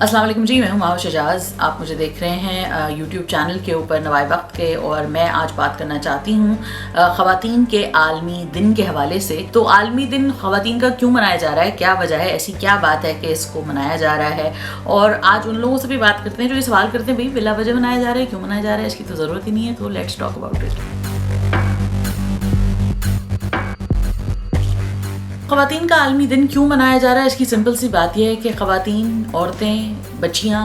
अस्सलाम वालेकुम जी, मैं हूं माहौश शजाज। आप मुझे देख रहे हैं यूट्यूब चैनल के ऊपर नवाए वक्त के, और मैं आज बात करना चाहती हूं ख़वातीन के आलमी दिन के हवाले से। तो आलमी दिन ख़वातीन का क्यों मनाया जा रहा है, क्या वजह है, ऐसी क्या बात है कि इसको मनाया जा रहा है। और आज उन लोगों से भी बात करते हैं जो ये सवाल करते हैं भाई बिला वजह मनाया जा रहा है, क्यों मनाया जा रहा है, इसकी तो ज़रूरत ही नहीं है। तो लेट्स टॉक अबाउट इट। ख़वातीन का आलमी दिन क्यों मनाया जा रहा है, इसकी सिंपल सी बात यह है कि ख़वातीन, औरतें, बच्चियाँ,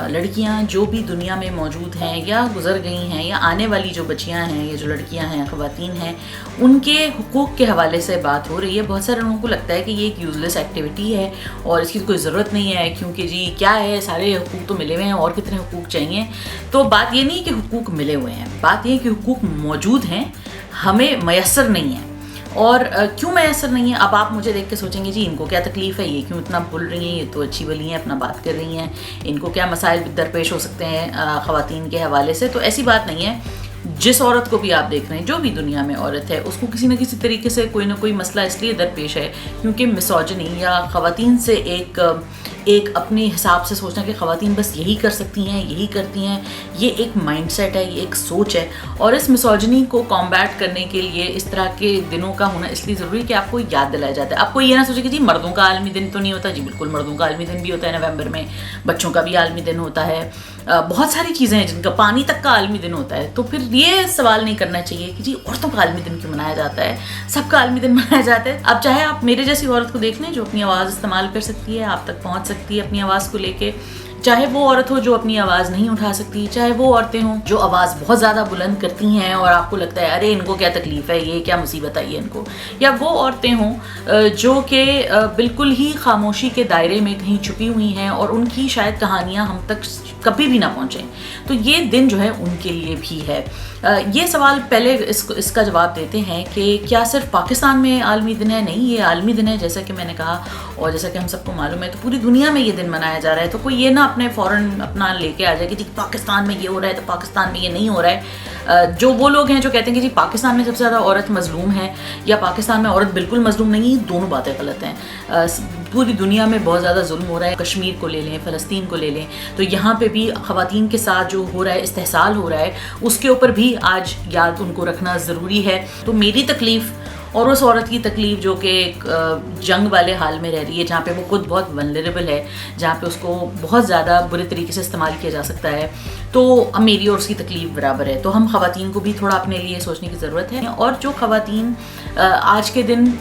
लड़कियाँ जो भी दुनिया में मौजूद हैं या गुजर गई हैं या आने वाली जो बच्चियाँ हैं या जो लड़कियाँ हैं, ख़वातीन हैं, उनके हुकूक़ के हवाले से बात हो रही है। बहुत सारे लोगों को लगता है कि ये एक यूज़लेस एक्टिविटी है और इसकी कोई ज़रूरत नहीं है, क्योंकि जी क्या है, सारे हुकूक़ तो मिले हुए हैं और कितने हुकूक़ चाहिए। तो बात ये नहीं कि हुकूक़ मिले हुए हैं, बात ये है कि हुकूक़ मौजूद हैं, हमें मैसर नहीं है। और क्यों मैसर नहीं है, अब आप मुझे देख के सोचेंगे जी इनको क्या तकलीफ़ है, ये क्यों इतना बोल रही हैं, ये तो अच्छी भली हैं, अपना बात कर रही हैं, इनको क्या मसाइल दरपेश हो सकते हैं ख़वातीन के हवाले से। तो ऐसी बात नहीं है। जिस औरत को भी आप देख रहे हैं, जो भी दुनिया में औरत है, उसको किसी न किसी तरीके से कोई ना कोई मसला इसलिए दरपेश है क्योंकि मिसोजिनी या ख़वातीन से एक अपने हिसाब से सोचना कि ख़वातीन बस यही कर सकती हैं, यही करती हैं, ये एक माइंडसेट है, ये एक सोच है। और इस मिसोजिनी को कॉम्बैट करने के लिए इस तरह के दिनों का होना इसलिए ज़रूरी है कि आपको याद दिलाया जाता है। आपको ये ना सोचे कि जी मर्दों का आलमी दिन तो नहीं होता। जी बिल्कुल, मर्दों का आलमी दिन भी होता है नवंबर में, बच्चों का भी आलमी दिन होता है, बहुत सारी चीज़ें हैं जिनका, पानी तक का आलमी दिन होता है। तो फिर ये सवाल नहीं करना चाहिए कि जी औरतों का आलमी दिन क्यों मनाया जाता है, सबका आलमी दिन मनाया जाता है। अब चाहे आप मेरे जैसी औरत को देख लें जो अपनी आवाज़ इस्तेमाल कर सकती है, आप तक पहुँच सकती है अपनी आवाज़ को लेके, चाहे वो औरत हो जो अपनी आवाज़ नहीं उठा सकती, चाहे वो औरतें हों जो आवाज़ बहुत ज़्यादा बुलंद करती हैं और आपको लगता है अरे इनको क्या तकलीफ़ है, ये क्या मुसीबत आई है इनको, या वो औरतें हों जो कि बिल्कुल ही खामोशी के दायरे में कहीं छुपी हुई हैं और उनकी शायद कहानियाँ हम तक कभी भी ना पहुँचें। तो ये दिन जो है उनके लिए भी है। ये सवाल पहले इसका जवाब देते हैं कि क्या सिर्फ पाकिस्तान में आलमी दिन है? नहीं, ये आलमी दिन है जैसा कि मैंने कहा, और जैसा कि हम सबको मालूम है तो पूरी दुनिया में ये दिन मनाया जा रहा है। तो कोई ये ना अपने फ़ौरन अपना लेके आ जाए कि जी पाकिस्तान में ये हो रहा है तो पाकिस्तान में ये नहीं हो रहा है। जो वो लोग हैं जो कहते हैं कि जी पाकिस्तान में सबसे ज़्यादा औरत मज़लूम है या पाकिस्तान में औरत बिल्कुल मज़लूम नहीं, दोनों बातें गलत हैं। पूरी दुनिया में बहुत ज़्यादा जुल्म हो रहा है। कश्मीर को ले लें, फ़लस्तीन को ले लें, तो यहाँ पे भी ख़वातीन के साथ जो हो रहा है, इस्तेहसाल हो रहा है, उसके ऊपर भी आज याद उनको रखना ज़रूरी है। तो मेरी तकलीफ़ और उस औरत की तकलीफ़ जो कि एक जंग वाले हाल में रह रही है, जहाँ पे वो खुद बहुत वल्नरेबल है, जहाँ पे उसको बहुत ज़्यादा बुरे तरीके से इस्तेमाल किया जा सकता है, तो मेरी और उसकी तकलीफ़ बराबर है। तो हम ख़वातीन को भी थोड़ा अपने लिए सोचने की ज़रूरत है। और जो ख़वातीन आज के दिन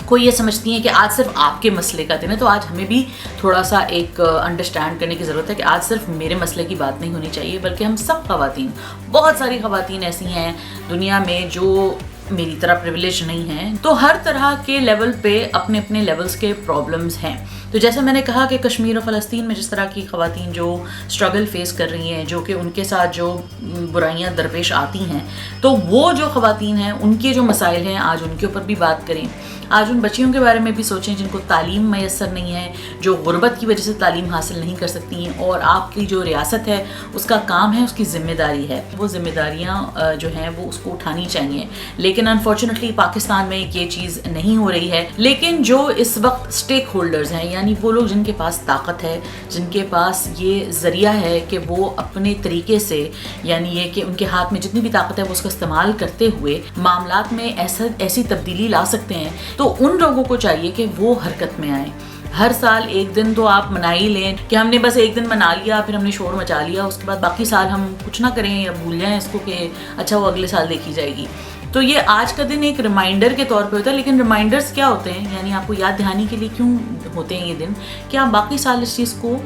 कोई ये समझती हैं कि आज सिर्फ आपके मसले का दिन है, तो आज हमें भी थोड़ा सा एक अंडरस्टैंड करने की ज़रूरत है कि आज सिर्फ मेरे मसले की बात नहीं होनी चाहिए, बल्कि हम सब ख़वातीन, बहुत सारी ख़वातीन ऐसी हैं दुनिया में जो मेरी तरह प्रिविलेज नहीं हैं, तो हर तरह के लेवल पे अपने अपने लेवल्स के प्रॉब्लम्स हैं। तो जैसे मैंने कहा कि कश्मीर और फ़लस्तीन में जिस तरह की ख़वातीन जो स्ट्रगल फेस कर रही हैं, जो कि उनके साथ जो बुराइयां दरपेश आती हैं, तो वो जो ख़वातीन हैं उनके जो मसाइल हैं आज उनके ऊपर भी बात करें। आज उन बच्चियों के बारे में भी सोचें जिनको तालीम मैसर नहीं है, जो गुर्बत की वजह से तालीम हासिल नहीं कर सकती हैं, और आपकी जो रियासत है उसका काम है, उसकी ज़िम्मेदारी है, वो ज़िम्मेदारियाँ जो हैं वो उसको उठानी चाहिए। लेकिन अनफॉर्चुनेटली पाकिस्तान में ये चीज़ नहीं हो रही है। लेकिन जो इस वक्त स्टेक होल्डर्स हैं, यानी वो लोग जिनके पास ताकत है, जिनके पास ये ज़रिया है कि वो अपने तरीके से, यानी ये कि उनके हाथ में जितनी भी ताकत है वो उसका इस्तेमाल करते हुए मामलात में ऐसी तब्दीली ला सकते हैं, तो उन लोगों को चाहिए कि वो हरकत में आए। हर साल एक दिन तो आप मना ही लें कि हमने बस एक दिन मना लिया, फिर हमने शोर मचा लिया, उसके बाद बाकी साल हम कुछ ना करें या भूल जाएं इसको कि अच्छा वो अगले साल देखी जाएगी। तो ये आज का दिन एक रिमाइंडर के तौर पे होता है। लेकिन रिमाइंडर्स क्या होते हैं, यानी आपको याद दहानी के लिए क्यों होते हैं ये दिन, कि आप बाकी साल इस चीज़ को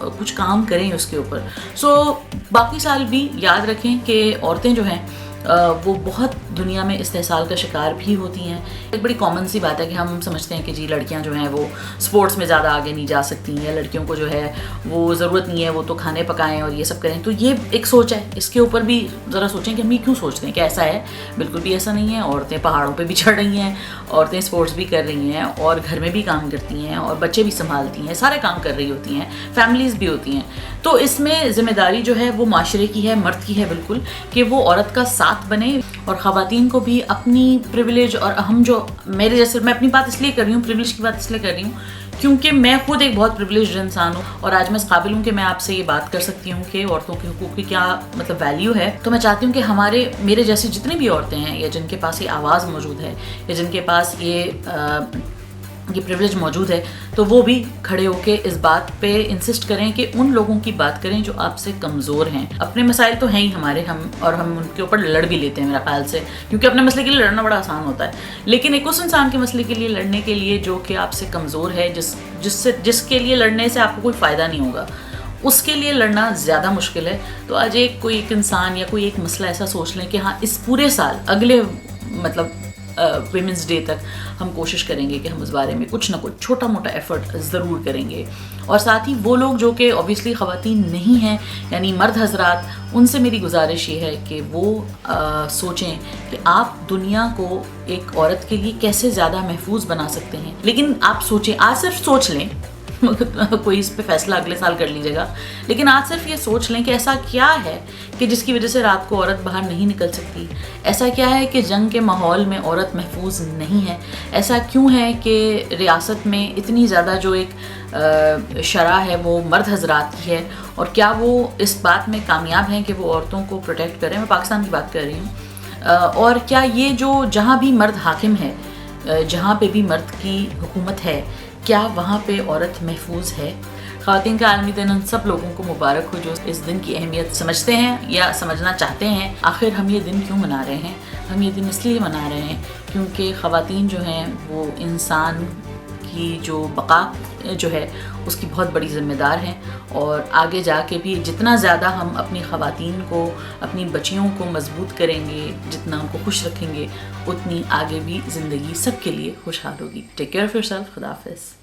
कुछ काम करें उसके ऊपर। सो बाकी साल भी याद रखें कि औरतें जो हैं वो बहुत दुनिया में इस्तेहसाल का शिकार भी होती हैं। एक बड़ी कॉमन सी बात है कि हम समझते हैं कि जी लड़कियां जो हैं वो स्पोर्ट्स में ज़्यादा आगे नहीं जा सकती हैं, या लड़कियों को जो है वो ज़रूरत नहीं है वो तो खाने पकाएं और ये सब करें। तो ये एक सोच है, इसके ऊपर भी ज़रा सोचें कि हम ये क्यों सोचते हैं कि ऐसा है। बिल्कुल भी ऐसा नहीं है। औरतें पहाड़ों पर भी चढ़ रही हैं, औरतें स्पोर्ट्स भी कर रही हैं, और घर में भी काम करती हैं, और बच्चे भी संभालती हैं, सारे काम कर रही होती हैं, फैमिलीज़ भी होती हैं। तो इसमें ज़िम्मेदारी जो है वो माशरे की है, मर्द की है बिल्कुल, कि वो औरत का साथ बने اور خواتین کو بھی اپنی پریویلیج، اور ہم جو میرے جیسے، میں اپنی بات اس لیے کر رہی ہوں، پریویلیج کی بات اس لیے کر رہی ہوں کیونکہ میں خود ایک بہت پریویلیجڈ انسان ہوں، اور آج میں اس قابل ہوں کہ میں آپ سے یہ بات کر سکتی ہوں کہ عورتوں کے حقوق کی کیا مطلب ویلیو ہے. تو میں چاہتی ہوں کہ میرے جیسی جتنی بھی عورتیں ہیں، یا جن کے پاس یہ آواز موجود ہے، یا جن کے پاس یہ پریویلیج موجود ہے، تو وہ بھی کھڑے ہو کے اس بات پہ انسسٹ کریں کہ ان لوگوں کی بات کریں جو آپ سے کمزور ہیں. اپنے مسائل تو ہیں ہی ہمارے، ہم ان کے اوپر لڑ بھی لیتے ہیں میرا خیال سے، کیونکہ اپنے مسئلے کے لیے لڑنا بڑا آسان ہوتا ہے، لیکن ایک اس انسان کے مسئلے کے لیے لڑنے کے لیے جو کہ آپ سے کمزور ہے، جس کے لیے لڑنے سے آپ کو کوئی فائدہ نہیں ہوگا، اس کے لیے لڑنا زیادہ مشکل ہے. تو آج کوئی ایک انسان یا کوئی ایک مسئلہ ایسا سوچ لیں کہ ہاں اس پورے سال، اگلے مطلب ویمنس ڈے تک ہم کوشش کریں گے کہ ہم اس بارے میں کچھ نہ کچھ چھوٹا موٹا ایفرٹ ضرور کریں گے. اور ساتھ ہی وہ لوگ جو کہ اوبیسلی خواتین نہیں ہیں، یعنی مرد حضرات، ان سے میری گزارش یہ ہے کہ وہ سوچیں کہ آپ دنیا کو ایک عورت کے لیے کیسے زیادہ محفوظ بنا سکتے ہیں. لیکن آپ سوچیں، آج صرف سوچ لیں، کوئی اس پہ فیصلہ اگلے سال کر لیجیے گا، لیکن آج صرف یہ سوچ لیں کہ ایسا کیا ہے کہ جس کی وجہ سے رات کو عورت باہر نہیں نکل سکتی. ایسا کیا ہے کہ جنگ کے ماحول میں عورت محفوظ نہیں ہے. ایسا کیوں ہے کہ ریاست میں اتنی زیادہ جو ایک شرح ہے وہ مرد حضرات کی ہے، اور کیا وہ اس بات میں کامیاب ہیں کہ وہ عورتوں کو پروٹیکٹ کریں. میں پاکستان کی بات کر رہی ہوں. اور کیا یہ جو جہاں بھی مرد حاکم ہے، جہاں پہ بھی مرد کی حکومت ہے، کیا وہاں پہ عورت محفوظ ہے؟ خواتین کا عالمی دن ان سب لوگوں کو مبارک ہو جو اس دن کی اہمیت سمجھتے ہیں یا سمجھنا چاہتے ہیں. آخر ہم یہ دن کیوں منا رہے ہیں؟ ہم یہ دن اس لیے منا رہے ہیں کیونکہ خواتین جو ہیں وہ انسان کی جو بقا جو ہے اس کی بہت بڑی ذمہ دار ہیں، اور آگے جا کے بھی جتنا زیادہ ہم اپنی خواتین کو، اپنی بچیوں کو مضبوط کریں گے، جتنا ان کو خوش رکھیں گے، اتنی آگے بھی زندگی سب کے لیے خوشحال ہوگی. Take care of your self. خدا حافظ.